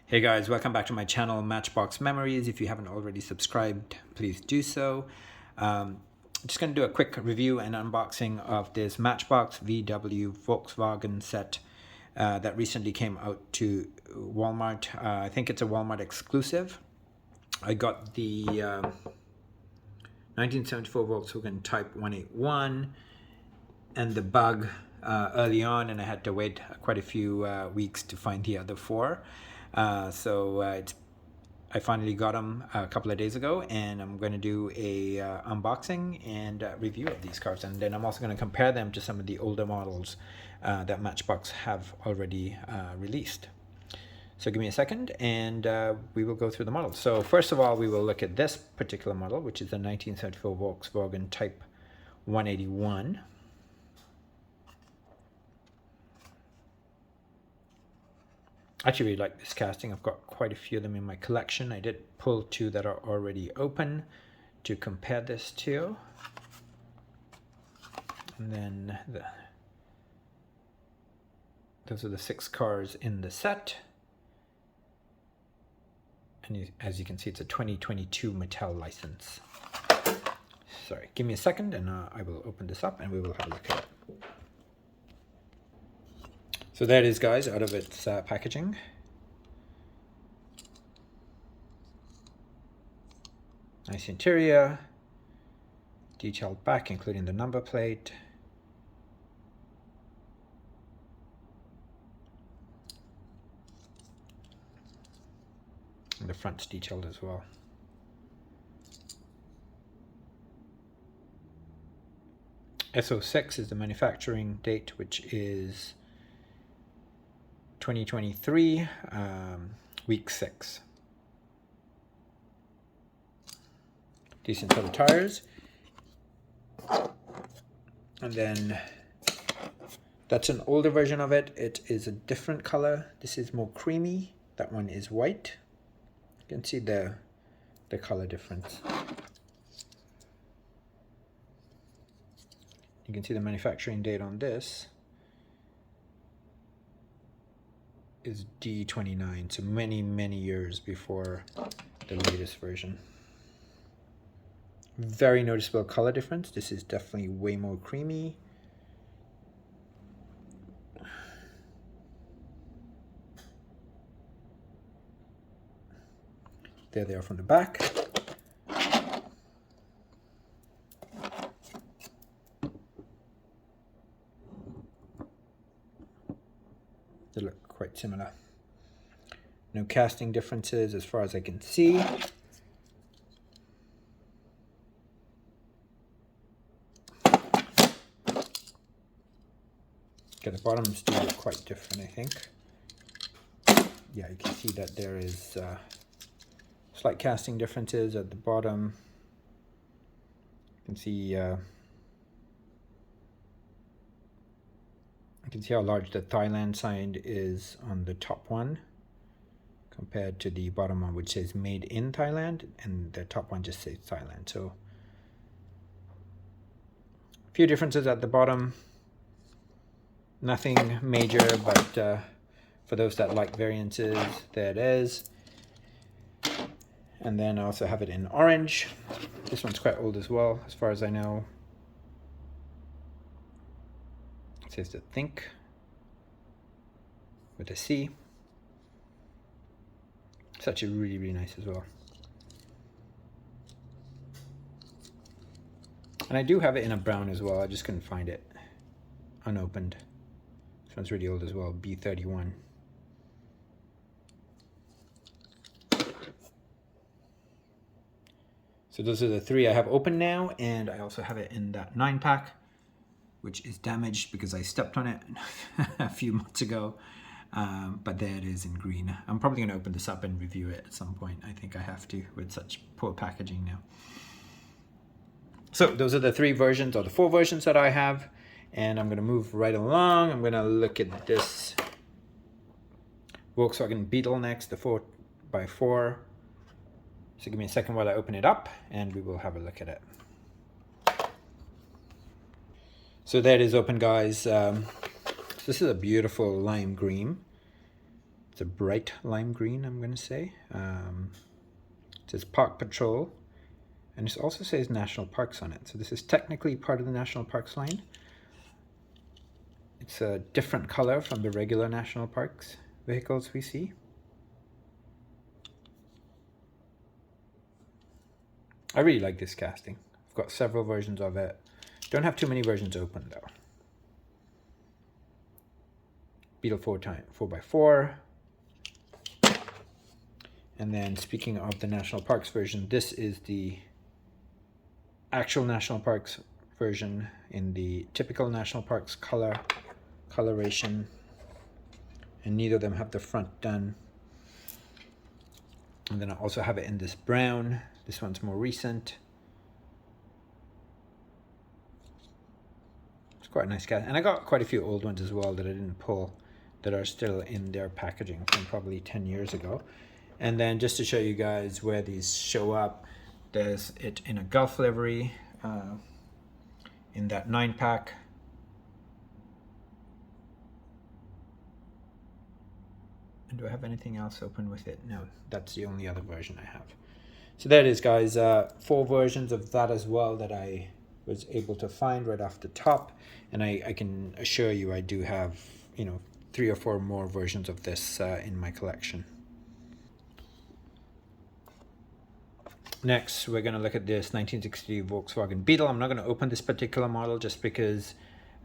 Hey guys, welcome back to my channel Matchbox Memories. If you haven't already subscribed, please do so. Just going to do a quick review and unboxing of this Matchbox VW Volkswagen set that recently came out to Walmart. I think it's a Walmart exclusive. I got the 1974 Volkswagen Type 181 and the Bug early on, and I had to wait quite a few weeks to find the other four. I finally got them a couple of days ago, and I'm going to do a unboxing and review of these cars, and then I'm also going to compare them to some of the older models that Matchbox have already released. So give me a second and we will go through the models. So first of all, we will look at this particular model, which is the 1974 Volkswagen Type 181. I actually really like this casting. I've got quite a few of them in my collection. I did pull two that are already open to compare this to. And then those are the 6 cars in the set. And as you can see, it's a 2022 Mattel license. Sorry, give me a second and I will open this up and we will have a look at it. So there it is, guys, out of its packaging. Nice interior, detailed back, including the number plate. And the front's detailed as well. SO6 is the manufacturing date, which is 2023, week 6. Decent set of tires. And then that's an older version of it. It is a different color. This is more creamy. That one is white. You can see the color difference. You can see the manufacturing date on this is D29, so many years before the latest version. Very noticeable color difference. This is definitely way more creamy. There they are from the back. They look quite similar. No casting differences as far as I can see. Okay, the bottoms do look quite different, I think. Yeah, you can see that there is slight casting differences at the bottom. You can see how large the Thailand sign is on the top one compared to the bottom one, which says made in Thailand, and the top one just says Thailand. So a few differences at the bottom. Nothing major, but for those that like variances, there it is. And then I also have it in orange. This one's quite old as well, as far as I know. It says to think with a C. It's actually really nice as well. And I do have it in a brown as well. I just couldn't find it unopened. This one's really old as well, B31. So those are the 3 I have open now, and I also have it in that 9-pack, which is damaged because I stepped on it a few months ago. But there it is in green. I'm probably going to open this up and review it at some point. I think I have to with such poor packaging now. So those are the 3 versions, or the 4 versions that I have. And I'm going to move right along. I'm going to look at this Volkswagen Beetle next, the 4x4. So give me a second while I open it up and we will have a look at it. So there it is open, guys. This is a beautiful lime green. It's a bright lime green, I'm going to say. It says Park Patrol, and it also says National Parks on it. So this is technically part of the National Parks line. It's a different color from the regular National Parks vehicles we see. I really like this casting. I've got several versions of it. Don't have too many versions open though. Beetle 4x4. And then speaking of the National Parks version, this is the actual National Parks version in the typical National Parks coloration. And neither of them have the front done. And then I also have it in this brown. This one's more recent. It's quite a nice cast. And I got quite a few old ones as well that I didn't pull that are still in their packaging from probably 10 years ago. And then just to show you guys where these show up, there's it in a Gulf livery in that 9-pack. And do I have anything else open with it? No, that's the only other version I have. So there it is, guys. 4 versions of that as well that I was able to find right off the top. And I can assure you I do have, 3 or 4 more versions of this in my collection. Next, we're going to look at this 1960 Volkswagen Beetle. I'm not going to open this particular model just because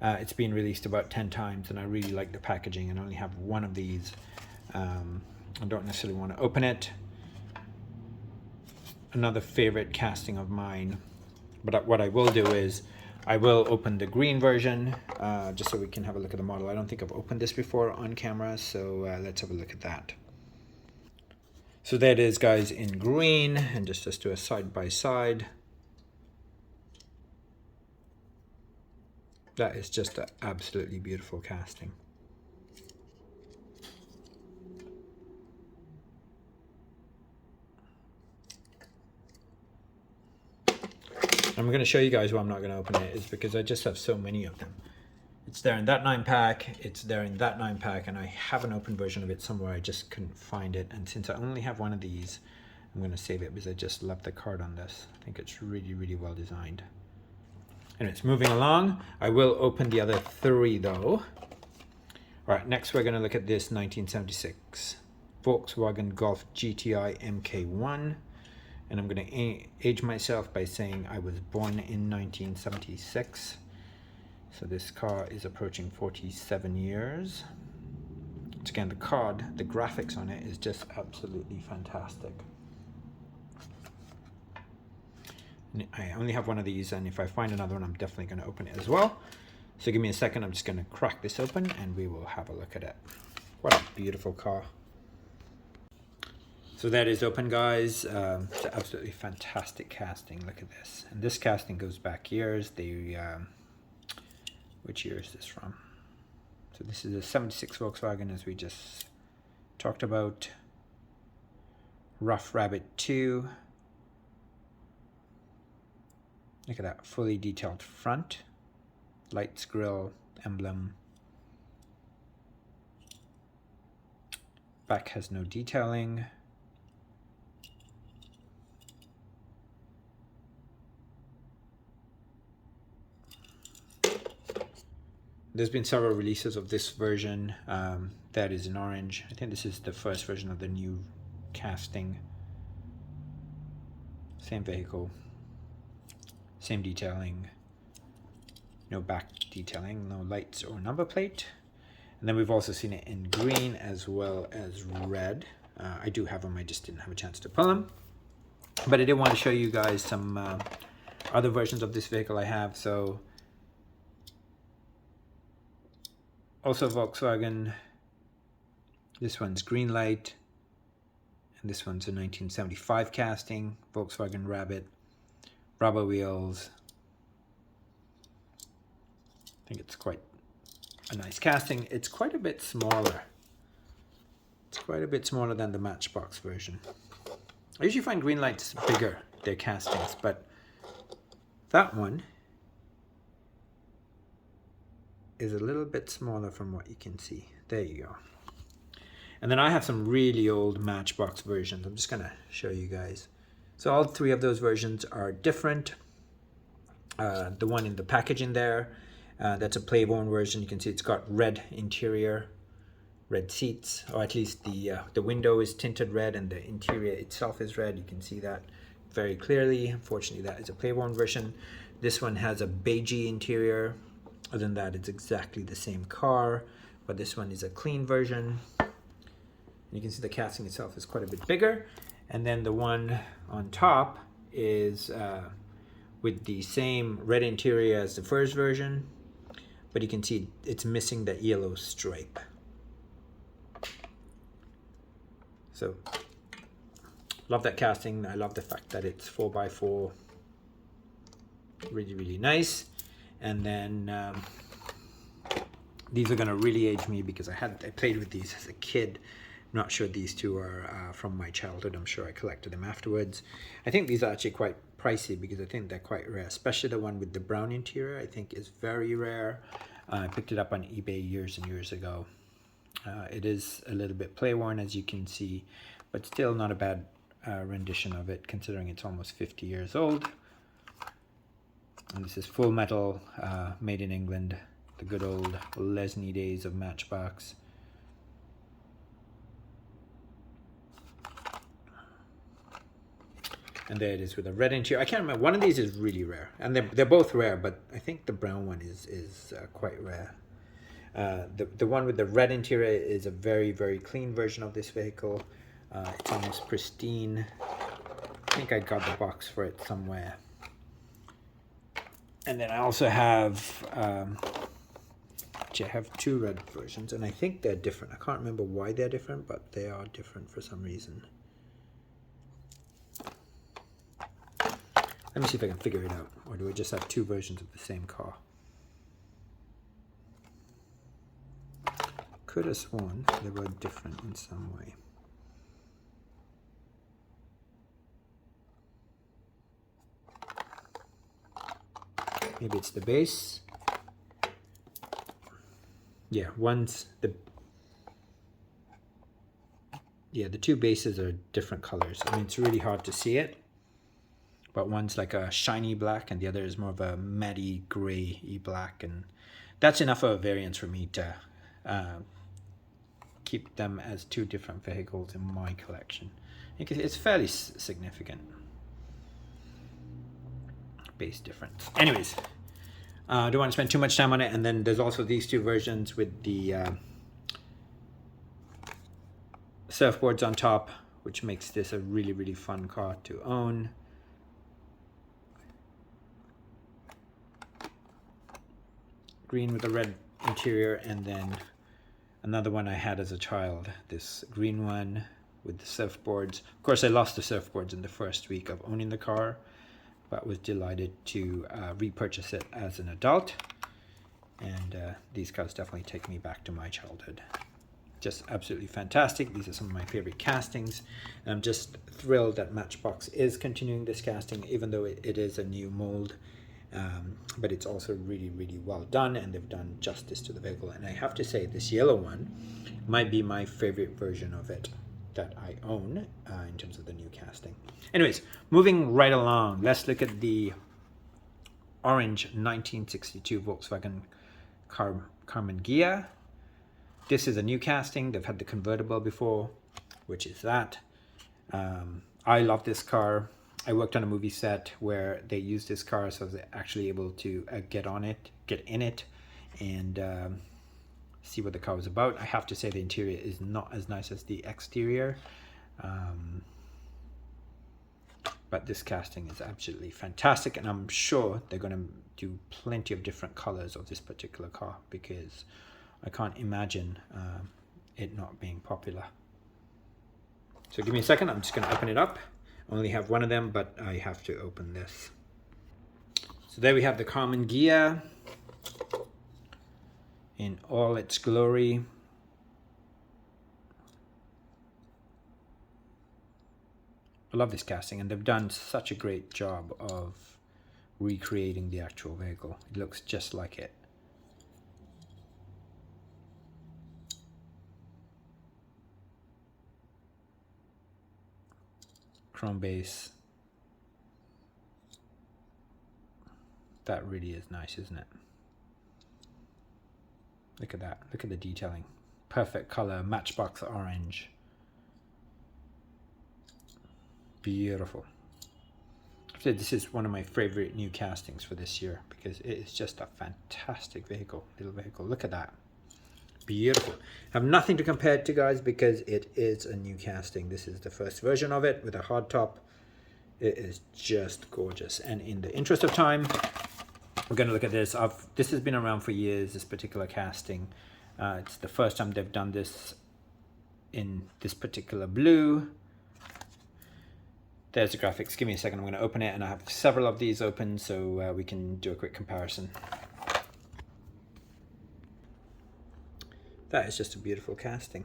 it's been released about 10 times and I really like the packaging and I only have one of these. I don't necessarily want to open it. Another favorite casting of mine, but what I will do is I will open the green version just so we can have a look at the model. I don't think I've opened this before on camera, so let's have a look at that. So there it is, guys, in green, and just do a side by side. That is just an absolutely beautiful casting. I'm going to show you guys why I'm not going to open it is because I just have so many of them. It's there in that 9-pack, it's there in that 9-pack, and I have an open version of it somewhere. I just couldn't find it. And since I only have one of these, I'm going to save it because I just love the card on this. I think it's really, really well designed. And it's moving along. I will open the other 3 though. All right, next we're going to look at this 1976 Volkswagen Golf GTI MK1. And I'm going to age myself by saying I was born in 1976. So this car is approaching 47 years. Once again, the card, the graphics on it is just absolutely fantastic. And I only have one of these, and if I find another one, I'm definitely going to open it as well. So give me a second, I'm just going to crack this open and we will have a look at it. What a beautiful car. So that is open, guys. It's an absolutely fantastic casting. Look at this. And this casting goes back years. Which year is this from? So this is a 76 Volkswagen, as we just talked about. Rough Rabbit 2. Look at that, fully detailed front. Lights, grille, emblem. Back has no detailing. There's been several releases of this version that is in orange. I think this is the first version of the new casting. Same vehicle, same detailing, no back detailing, no lights or number plate. And then we've also seen it in green as well as red. I do have them, I just didn't have a chance to pull them. But I did want to show you guys some other versions of this vehicle I have. So also Volkswagen, this one's green light, and this one's a 1975 casting, Volkswagen Rabbit, rubber wheels. I think it's quite a nice casting. It's quite a bit smaller. It's quite a bit smaller than the Matchbox version. I usually find green lights bigger, their castings, but that one is a little bit smaller from what you can see. There you go. And then I have some really old Matchbox versions. I'm just gonna show you guys. So all three of those versions are different. The one in the packaging there, that's a play-worn version. You can see it's got red interior, red seats, or at least the window is tinted red and the interior itself is red. You can see that very clearly. Unfortunately, that is a play-worn version. This one has a beigey interior. Other than that, it's exactly the same car, but this one is a clean version. You can see the casting itself is quite a bit bigger. And then the one on top is with the same red interior as the first version, but you can see it's missing the yellow stripe. So love that casting. I love the fact that it's 4x4. Really, really nice. And then these are gonna really age me because I played with these as a kid. I'm not sure these two are from my childhood. I'm sure I collected them afterwards. I think these are actually quite pricey because I think they're quite rare, especially the one with the brown interior. I think is very rare. I picked it up on eBay years and years ago. It is a little bit play-worn, as you can see, but still not a bad rendition of it considering it's almost 50 years old. And this is full metal, made in England, the good old Lesney days of Matchbox. And there it is with a red interior. I can't remember, one of these is really rare. And they're both rare, but I think the brown one is quite rare. The one with the red interior is a very, very clean version of this vehicle. It's almost pristine. I think I got the box for it somewhere. And then I also have, actually I have two red versions, and I think they're different. I can't remember why they're different, but they are different for some reason. Let me see if I can figure it out, or do we just have two versions of the same car? Could have sworn they were different in some way. Maybe it's the base. Yeah, the two bases are different colors. I mean, it's really hard to see it, but one's like a shiny black and the other is more of a matty gray-y black, and that's enough of a variance for me to keep them as two different vehicles in my collection. It's fairly significant base difference. Anyways, I don't want to spend too much time on it. And then there's also these two versions with the surfboards on top, which makes this a really, really fun car to own. Green with a red interior, and then another one I had as a child, this green one with the surfboards. Of course, I lost the surfboards in the first week of owning the car, but was delighted to repurchase it as an adult. And these cars definitely take me back to my childhood. Just absolutely fantastic. These are some of my favorite castings. And I'm just thrilled that Matchbox is continuing this casting, even though it is a new mold. But it's also really, really well done, and they've done justice to the vehicle. And I have to say, this yellow one might be my favorite version of it that I own in terms of the new casting. Anyways, moving right along, let's look at the orange 1962 Volkswagen Carmen Ghia. This is a new casting. They've had the convertible before, which is that. I love this car. I worked on a movie set where they used this car, so I was actually able to get in it, and see what the car was about. I have to say the interior is not as nice as the exterior, but this casting is absolutely fantastic, and I'm sure they're going to do plenty of different colors of this particular car because I can't imagine it not being popular. So give me a second, I'm just going to open it up. I only have one of them, but I have to open this. So there we have the Carmen Ghia in all its glory. I love this casting, and they've done such a great job of recreating the actual vehicle. It looks just like it. chrome base. That really is nice, isn't it? Look at that. Look at the detailing. Perfect color, Matchbox orange. Beautiful. This is one of my favorite new castings for this year because it is just a fantastic vehicle, little vehicle. Look at that. Beautiful. I have nothing to compare it to, guys, because it is a new casting. This is the first version of it with a hard top. It is just gorgeous. And in the interest of time, we're going to look at this. This has been around for years, this particular casting. It's the first time they've done this in this particular blue. There's the graphics. Give me a second. I'm going to open it, and I have several of these open so we can do a quick comparison. That is just a beautiful casting.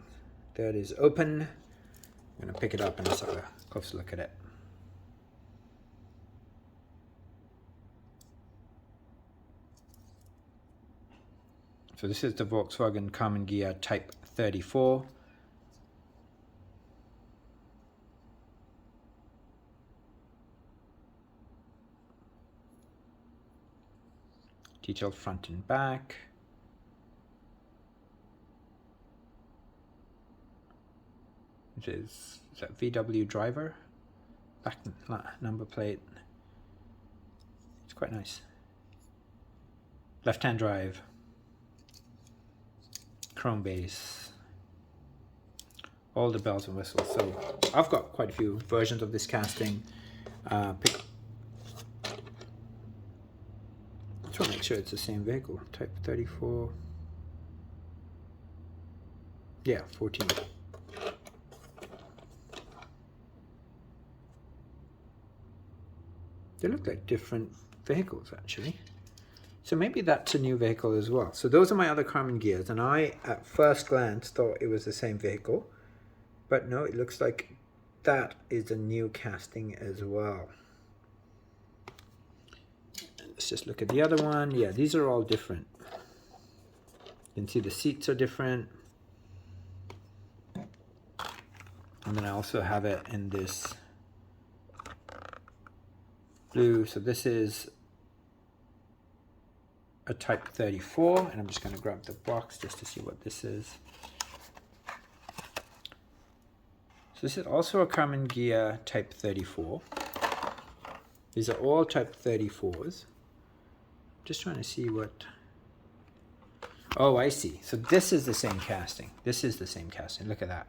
There it is open. I'm going to pick it up and let's have a closer look at it. So this is the Volkswagen Common Gear Type 34. Detailed front and back. Is that VW driver? Back number plate. It's quite nice. Left-hand drive. Chrome base. All the bells and whistles. So I've got quite a few versions of this casting. Just want to make sure it's the same vehicle. Type 34. Yeah, 14. They look like different vehicles, actually. So maybe that's a new vehicle as well. So those are my other Common Gears, and I, at first glance, thought it was the same vehicle. But no, it looks like that is a new casting as well. Let's just look at the other one. Yeah, these are all different. You can see the seats are different. And then I also have it in this blue. So this is a Type 34, and I'm just going to grab the box just to see what this is. So this is also a Common Gear Type 34. These are all Type 34s. Just trying to see what... Oh, I see. So this is the same casting. This is the same casting. Look at that.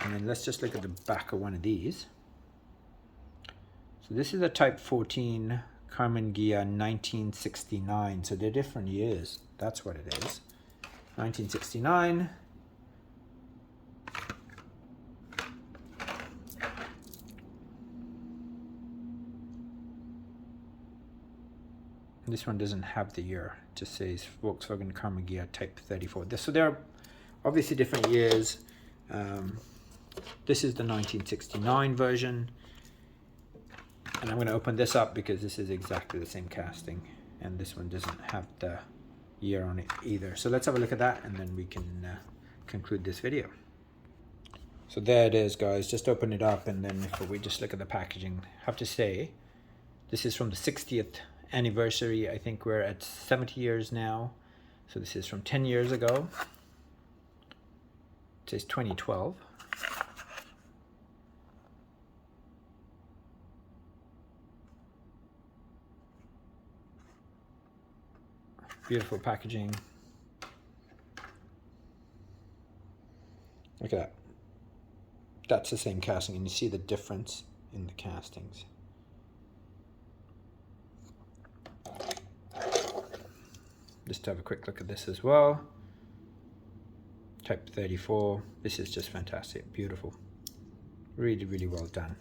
And then let's just look at the back of one of these. So this is a Type 14 Common Gear 1969. So they're different years. That's what it is. 1969. This one doesn't have the year. It just says Volkswagen Common Gear Type 34. So they're obviously different years. This is the 1969 version. And I'm going to open this up because this is exactly the same casting. And this one doesn't have the year on it either. So let's have a look at that and then we can conclude this video. So there it is, guys. Just open it up and then if we just look at the packaging, I have to say, this is from the 60th anniversary. I think we're at 70 years now. So this is from 10 years ago. It says 2012. Beautiful packaging. Look at that. That's the same casting, and you see the difference in the castings. Just to have a quick look at this as well. Type 34. This is just fantastic. Beautiful. Really, really well done.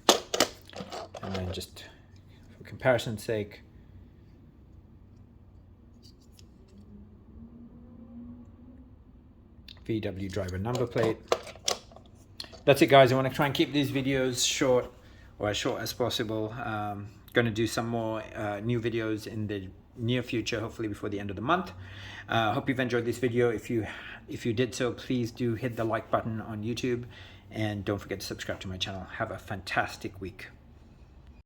And then just for comparison's sake, VW driver number plate. That's it, guys. I want to try and keep these videos short, or as short as possible. Going to do some more new videos in the near future, hopefully before the end of the month. Hope you've enjoyed this video. If you If you did so, please do hit the like button on YouTube, and don't forget to subscribe to my channel. Have a fantastic week.